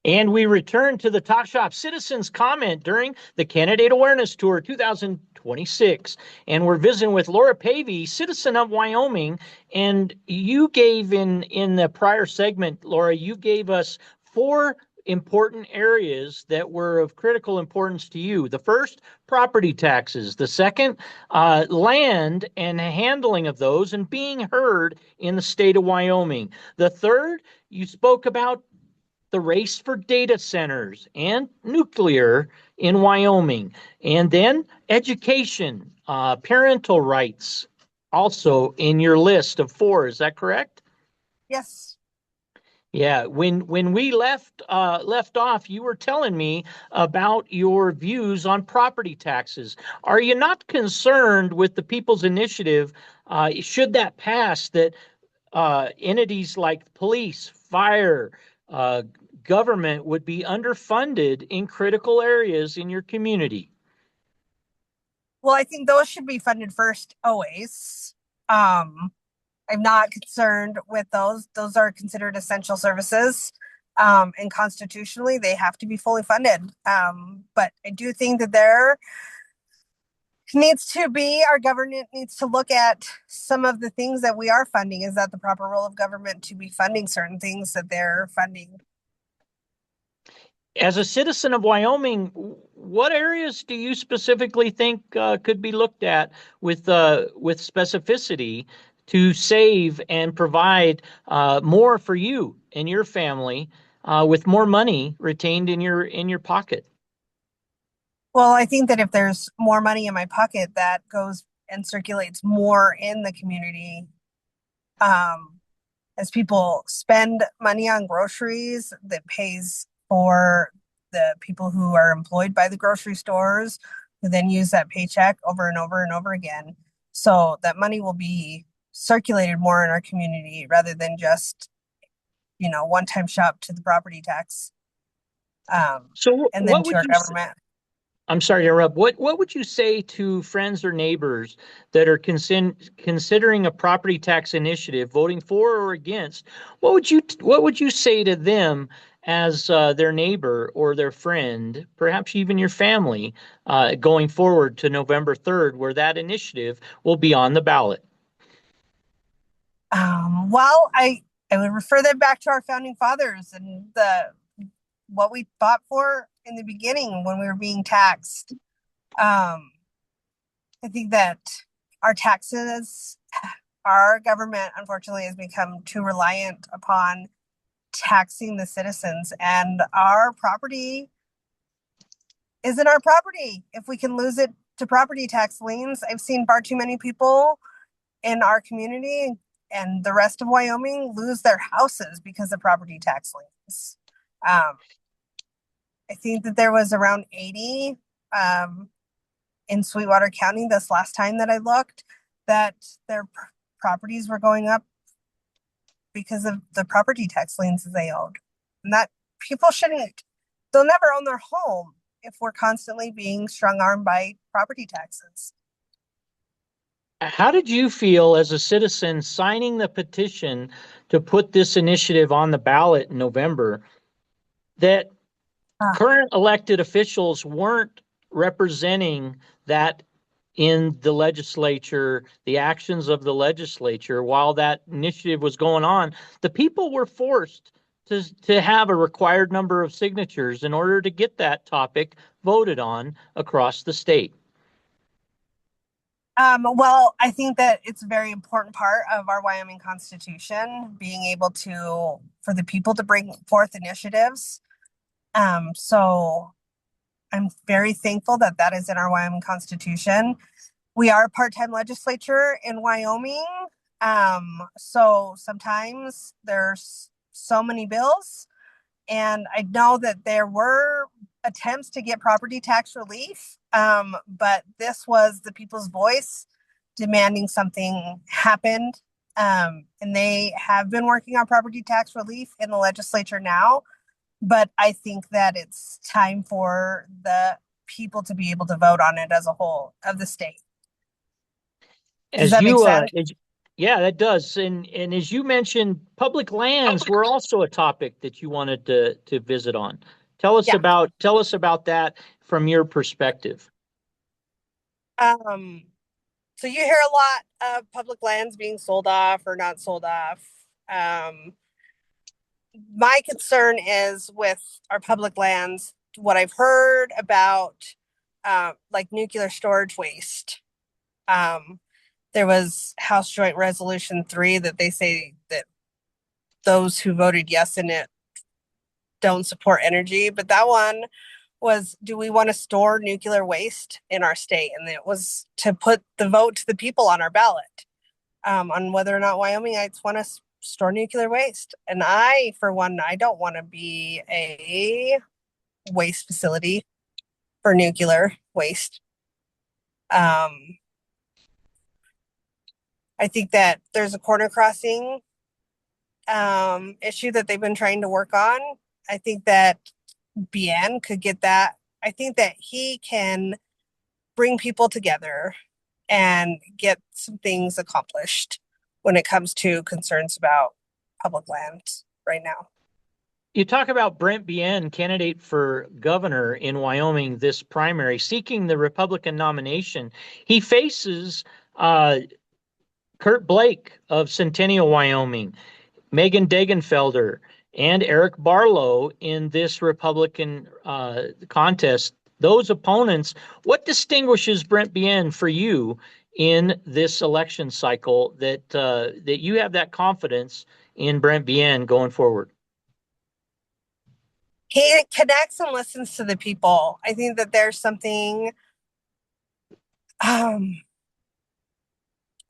And we return to the Talk Shop Citizens Comment during the Candidate Awareness Tour 2026. And we're visiting with Laura Pavey, citizen of Wyoming. And you gave in the prior segment, Laura, you gave us 4 important areas that were of critical importance to you. The first, property taxes. The second, land and handling of those and being heard in the state of Wyoming. The third, you spoke about the race for data centers and nuclear in Wyoming, and then education, parental rights, also in your list of 4. Is that correct? Yes. Yeah. When we left off, you were telling me about your views on property taxes. Are you not concerned with the People's Initiative, should that pass, that entities like police, fire, uh, government would be underfunded in critical areas in your community? Well, I think those should be funded first, always. Um, I'm not concerned with those. Those are considered essential services. And constitutionally, they have to be fully funded. But I do think that our government needs to look at some of the things that we are funding. Is that the proper role of government to be funding certain things that they're funding? As a citizen of Wyoming, what areas do you specifically think could be looked at with specificity to save and provide more for you and your family with more money retained in your pocket? Well, I think that if there's more money in my pocket, that goes and circulates more in the community. Um, as people spend money on groceries, that pays for the people who are employed by the grocery stores, who then use that paycheck over and over and over again. So that money will be circulated more in our community rather than just, one-time shop to the property tax, So and then what to would our you government. I'm sorry to interrupt. What would you say to friends or neighbors that are considering a property tax initiative, voting for or against? What would you say to them as their neighbor or their friend, perhaps even your family, going forward to November 3rd, where that initiative will be on the ballot? Well, I would refer them back to our founding fathers and the what we fought for in the beginning when we were being taxed. Um, I think that our taxes, our government, unfortunately, has become too reliant upon taxing the citizens, and our property isn't our property. If we can lose it to property tax liens, I've seen far too many people in our community and the rest of Wyoming lose their houses because of property tax liens. Um, I think that there was around 80 um, in Sweetwater County this last time that I looked, that their properties were going up because of the property tax liens that they owed. And that people shouldn't, they'll never own their home if we're constantly being strung armed by property taxes. How did you feel as a citizen signing the petition to put this initiative on the ballot in November, that Uh, current elected officials weren't representing that in the legislature, the actions of the legislature while that initiative was going on? The people were forced to have a required number of signatures in order to get that topic voted on across the state. well, I think that it's a very important part of our Wyoming Constitution, being able for the people to bring forth initiatives. So I'm very thankful that that is in our Wyoming Constitution. We are a part-time legislature in Wyoming. So sometimes there's so many bills, and I know that there were attempts to get property tax relief, but this was the people's voice demanding something happened. And they have been working on property tax relief in the legislature now, but I think that it's time for the people to be able to vote on it as a whole of the state. Does As that make you sense? Yeah, that does. And as you mentioned, public lands were also a topic that you wanted to visit on. Yeah. Tell us about that from your perspective. Um, so you hear a lot of public lands being sold off or not sold off. Um, my concern is with our public lands, what I've heard about like nuclear storage waste. Um, there was House Joint Resolution 3 that they say that those who voted yes in it don't support energy, but that one was, do we want to store nuclear waste in our state? And it was to put the vote to the people on our ballot on whether or not Wyomingites want to store nuclear waste. And I, for one, I don't want to be a waste facility for nuclear waste. I think that there's a corner crossing issue that they've been trying to work on. I think that Bien could get that. I think that he can bring people together and get some things accomplished when it comes to concerns about public lands right now. You talk about Brent Bien, candidate for governor in Wyoming this primary, seeking the Republican nomination. He faces uh, Kurt Blake of Centennial, Wyoming, Megan Degenfelder, and Eric Barlow in this Republican contest. Those opponents, what distinguishes Brent Bien for you in this election cycle that you have that confidence in Brent Bien going forward? He connects and listens to the people. I think that there's something um,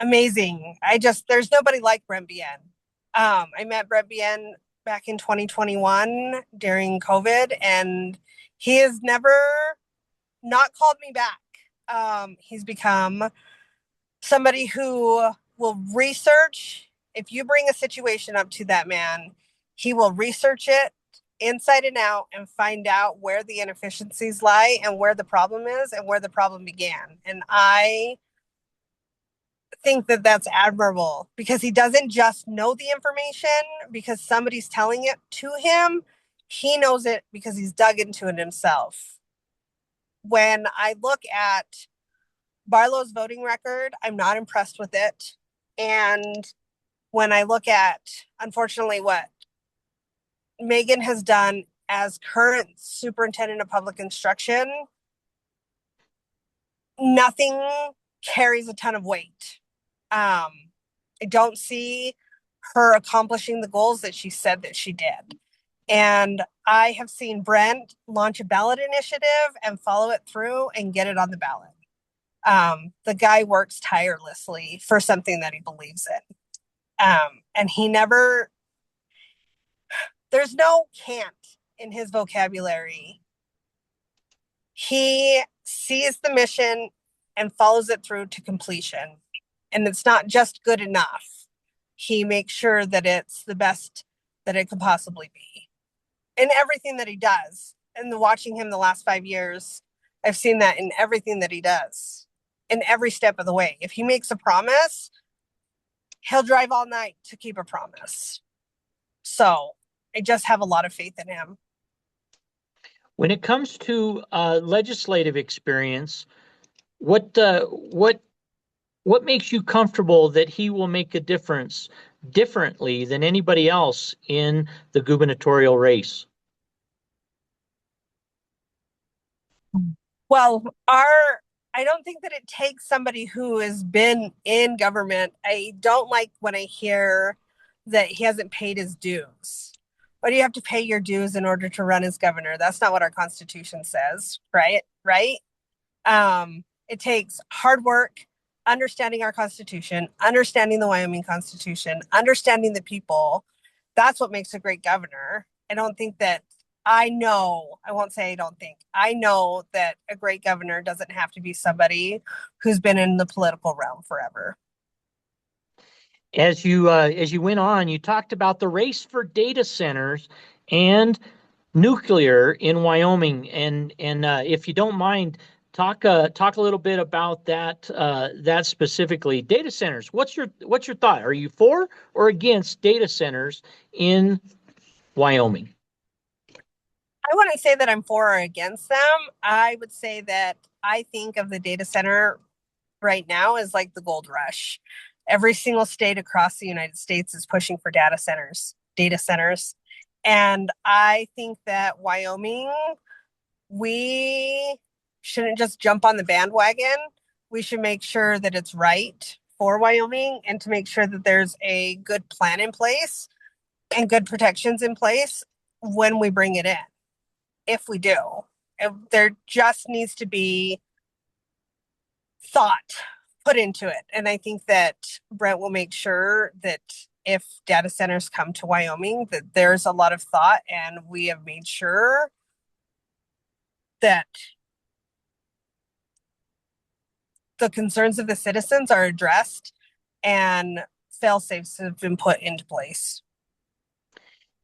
amazing. There's nobody like Brent Bien. I met Brent Bien back in 2021 during COVID, and he has never not called me back. He's become somebody who will research. If you bring a situation up to that man, he will research it inside and out and find out where the inefficiencies lie and where the problem is and where the problem began. And I think that that's admirable because he doesn't just know the information because somebody's telling it to him. He knows it because he's dug into it himself. When I look at Barlow's voting record, I'm not impressed with it. And when I look at, unfortunately, what Megan has done as current superintendent of public instruction, nothing carries a ton of weight. I don't see her accomplishing the goals that she said that she did. And I have seen Brent launch a ballot initiative and follow it through and get it on the ballot. The guy works tirelessly for something that he believes in. And he never, there's no can't in his vocabulary. He sees the mission and follows it through to completion. And it's not just good enough. He makes sure that it's the best that it could possibly be in everything that he does. And watching him the last 5 years, I've seen that in everything that he does, in every step of the way. If he makes a promise, he'll drive all night to keep a promise. So I just have a lot of faith in him. When it comes to legislative experience, what makes you comfortable that he will make a difference differently than anybody else in the gubernatorial race? Well, I don't think that it takes somebody who has been in government. I don't like when I hear that he hasn't paid his dues. Why do you have to pay your dues in order to run as governor? That's not what our Constitution says, right? Right? It takes hard work, understanding our Constitution, understanding the Wyoming Constitution, understanding the people. That's what makes a great governor. I don't think that I won't say I don't think, I know that a great governor doesn't have to be somebody who's been in the political realm forever. As you went on, you talked about the race for data centers and nuclear in Wyoming, and if you don't mind Talk talk a little bit about that specifically. Data centers. What's your thought? Are you for or against data centers in Wyoming? I wouldn't say that I'm for or against them. I would say that I think of the data center right now as like the gold rush. Every single state across the United States is pushing for data centers. And I think that Wyoming, we shouldn't just jump on the bandwagon. We should make sure that it's right for Wyoming and to make sure that there's a good plan in place and good protections in place when we bring it in, if we do. There just needs to be thought put into it. And I think that Brent will make sure that if data centers come to Wyoming, that there's a lot of thought and we have made sure that the concerns of the citizens are addressed and fail safes have been put into place.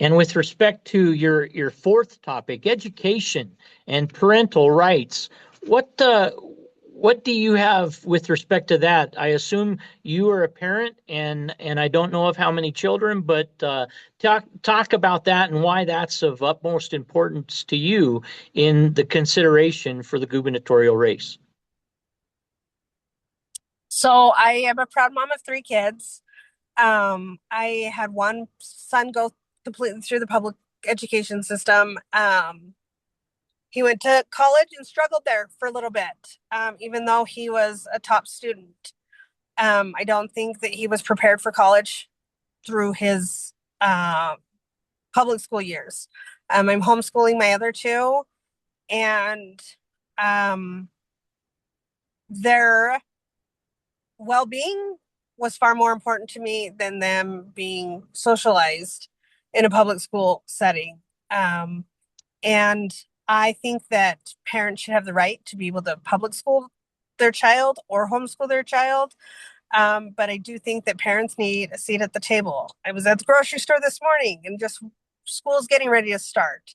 And with respect to your fourth topic, education and parental rights, what do you have with respect to that? I assume you are a parent, and I don't know of how many children, but talk about that and why that's of utmost importance to you in the consideration for the gubernatorial race. So I am a proud mom of three kids. I had one son go completely through the public education system. He went to college and struggled there for a little bit, even though he was a top student. I don't think that he was prepared for college through his public school years. I'm homeschooling my other two, and their well being was far more important to me than them being socialized in a public school setting. And I think that parents should have the right to be able to public school their child or homeschool their child. But I do think that parents need a seat at the table. I was at the grocery store this morning and just school's getting ready to start.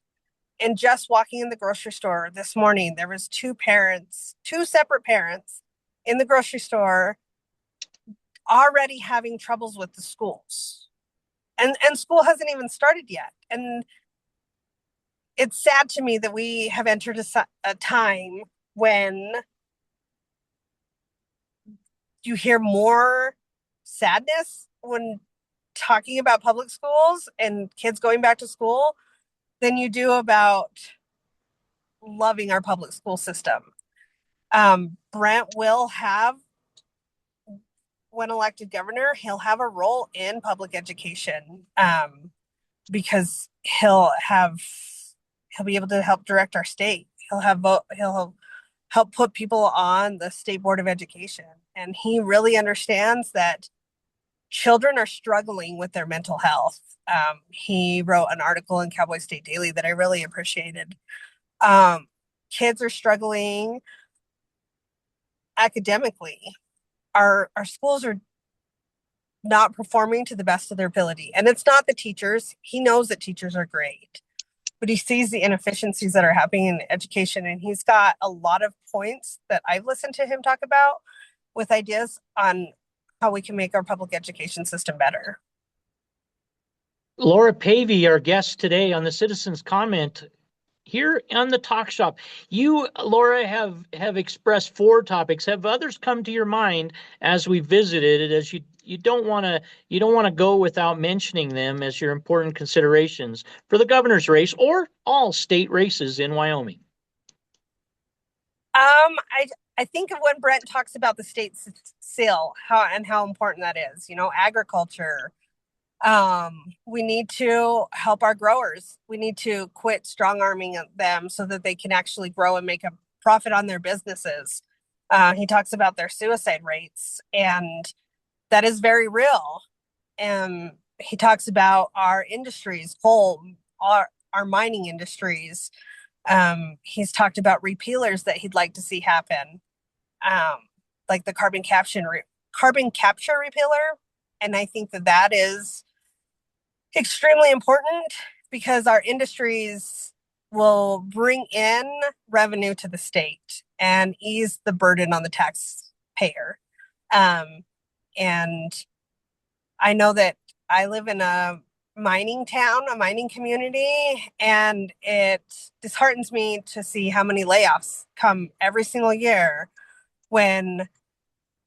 And just walking in the grocery store this morning, there was two separate parents in the grocery store already having troubles with the schools. And school hasn't even started yet. And it's sad to me that we have entered a time when you hear more sadness when talking about public schools and kids going back to school than you do about loving our public school system. Brent will have, when elected governor, he'll have a role in public education because he'll be able to help direct our state. He'll help put people on the state board of education, and he really understands that children are struggling with their mental health. He wrote an article in Cowboy State Daily that I really appreciated. Kids are struggling academically. Our schools are not performing to the best of their ability. And it's not the teachers. He knows that teachers are great, but he sees the inefficiencies that are happening in education. And he's got a lot of points that I've listened to him talk about with ideas on how we can make our public education system better. Laura Pavey, our guest today on the Citizens Comment here on the Talk Shop. You, Laura, have expressed four topics. Have others come to your mind as we visited it? As you don't want to go without mentioning them as your important considerations for the governor's race or all state races in Wyoming. I think of when Brent talks about the state sale, how important that is. Agriculture. We need to help our growers. We need to quit strong arming them so that they can actually grow and make a profit on their businesses. He talks about their suicide rates, and that is very real. And he talks about our industries, our mining industries. He's talked about repealers that he'd like to see happen, like the carbon capture repealer. And I think that is extremely important because our industries will bring in revenue to the state and ease the burden on the taxpayer. And I know that I live in a mining town, a mining community, and it disheartens me to see how many layoffs come every single year when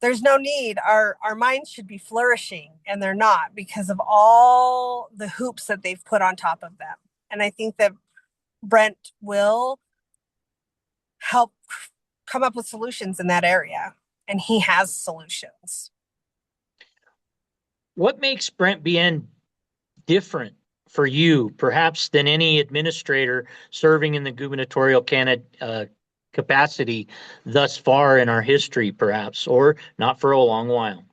there's no need. Our mines should be flourishing, and they're not because of all the hoops that they've put on top of them. And I think that Brent will help come up with solutions in that area, and he has solutions. What makes Brent Bien different for you, perhaps, than any administrator serving in the gubernatorial capacity thus far in our history, perhaps, or not for a long while?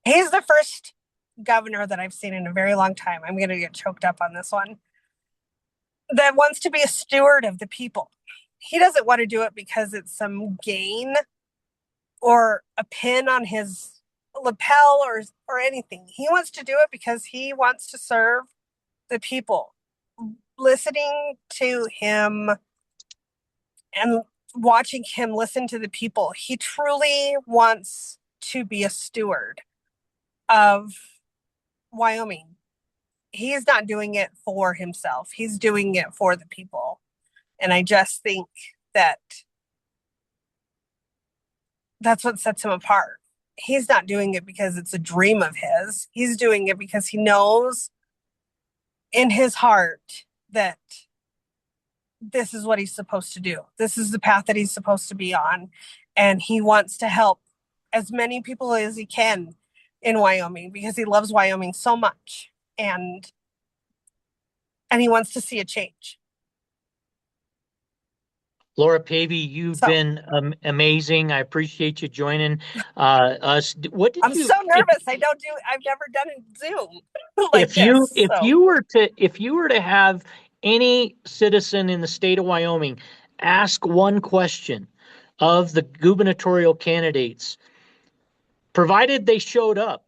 He's the first governor that I've seen in a very long time. I'm going to get choked up on this one. That wants to be a steward of the people. He doesn't want to do it because it's some gain or a pin on his lapel or anything. He wants to do it because he wants to serve the people. Listening to him and watching him listen to the people, he truly wants to be a steward of Wyoming. He is not doing it for himself. He's doing it for the people. And I just think that that's what sets him apart. He's not doing it because it's a dream of his. He's doing it because he knows in his heart that this is what he's supposed to do. This is the path that he's supposed to be on. And he wants to help as many people as he can in Wyoming because he loves Wyoming so much. And he wants to see a change. Laura Pavey, you've been amazing. I appreciate you joining us. What did I'm you? so nervous. I've never done a Zoom like If you were to have any citizen in the state of Wyoming ask one question of the gubernatorial candidates, provided they showed up,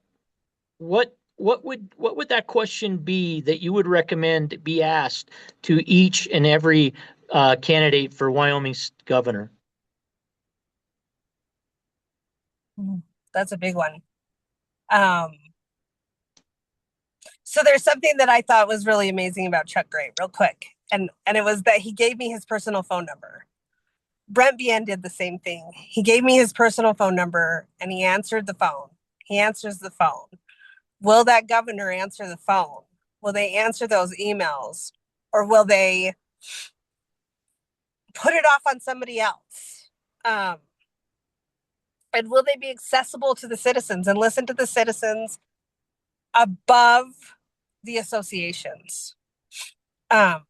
what would that question be that you would recommend be asked to each and every candidate for Wyoming's governor? That's a big one. So there's something that I thought was really amazing about Chuck Gray, real quick. And it was that he gave me his personal phone number. Brent Bien did the same thing. He gave me his personal phone number and he answered the phone. He answers the phone. Will that governor answer the phone? Will they answer those emails? Or will they put it off on somebody else? And will they be accessible to the citizens and listen to the citizens above the associations? And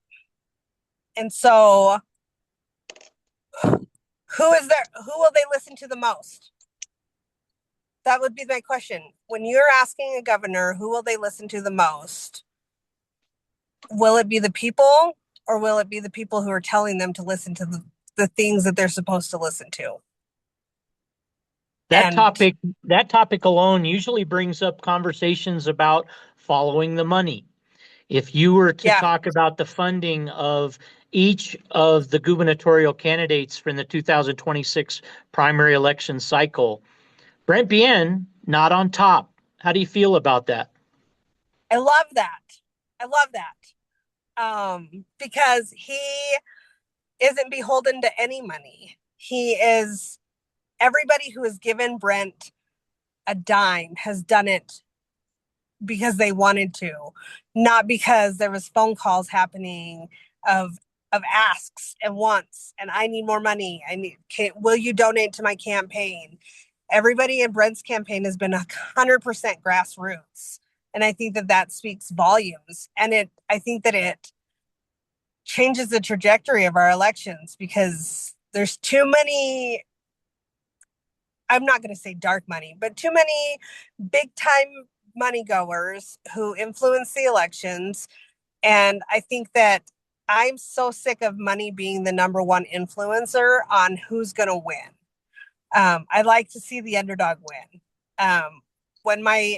so who will they listen to the most? That would be my question. When you're asking a governor, who will they listen to the most? Will it be the people, or will it be the people who are telling them to listen to the things that they're supposed to listen to? That topic alone usually brings up conversations about following the money. If you were to talk about the funding of each of the gubernatorial candidates from the 2026 primary election cycle, Brent Bien not on top. How do you feel about that? I love that. Because he isn't beholden to any money. He is, everybody who has given Brent a dime has done it because they wanted to, not because there was phone calls happening of asks and wants, and I need more money. Will you donate to my campaign? Everybody in Brent's campaign has been 100% grassroots. And I think that speaks volumes. And I think that it changes the trajectory of our elections because there's too many, I'm not going to say dark money, but too many big time money goers who influence the elections. And I think that I'm so sick of money being the number one influencer on who's going to win. I like to see the underdog win. When my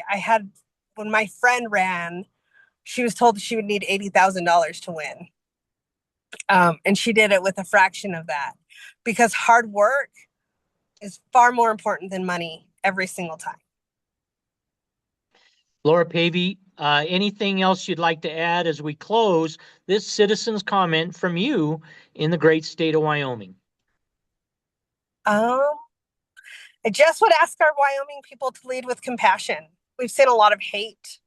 friend ran, she was told she would need $80,000 to win. And she did it with a fraction of that because hard work is far more important than money every single time. Laura Pavey, anything else you'd like to add as we close this citizen's comment from you in the great state of Wyoming? Um, I just would ask our Wyoming people to lead with compassion. We've seen a lot of hate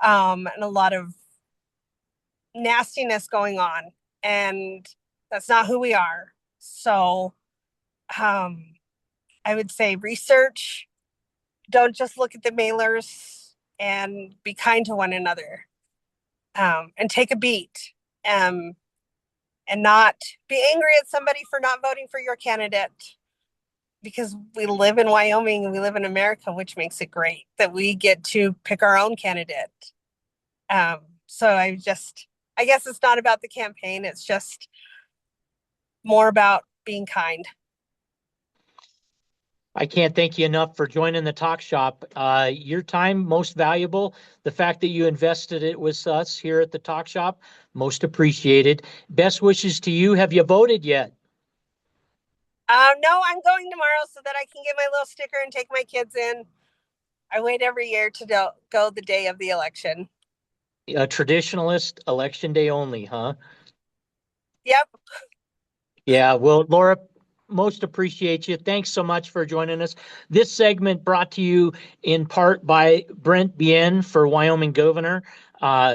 and a lot of nastiness going on, and that's not who we are. So I would say research, don't just look at the mailers, and be kind to one another, and take a beat, and not be angry at somebody for not voting for your candidate, because we live in Wyoming and we live in America, which makes it great that we get to pick our own candidate. So I guess it's not about the campaign. It's just more about being kind. I can't thank you enough for joining the talk shop. Your time, most valuable. The fact that you invested it with us here at the talk shop, most appreciated. Best wishes to you. Have you voted yet? No, I'm going tomorrow so that I can get my little sticker and take my kids in. I wait every year to go the day of the election. A traditionalist, election day only, huh? Yep. Yeah, well, Laura, most appreciate you. Thanks so much for joining us. This segment brought to you in part by Brent Bien for Wyoming Governor.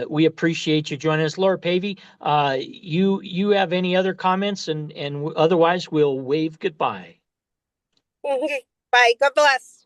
We appreciate you joining us. Laura Pavey, you have any other comments, and otherwise we'll wave goodbye. Bye. God bless.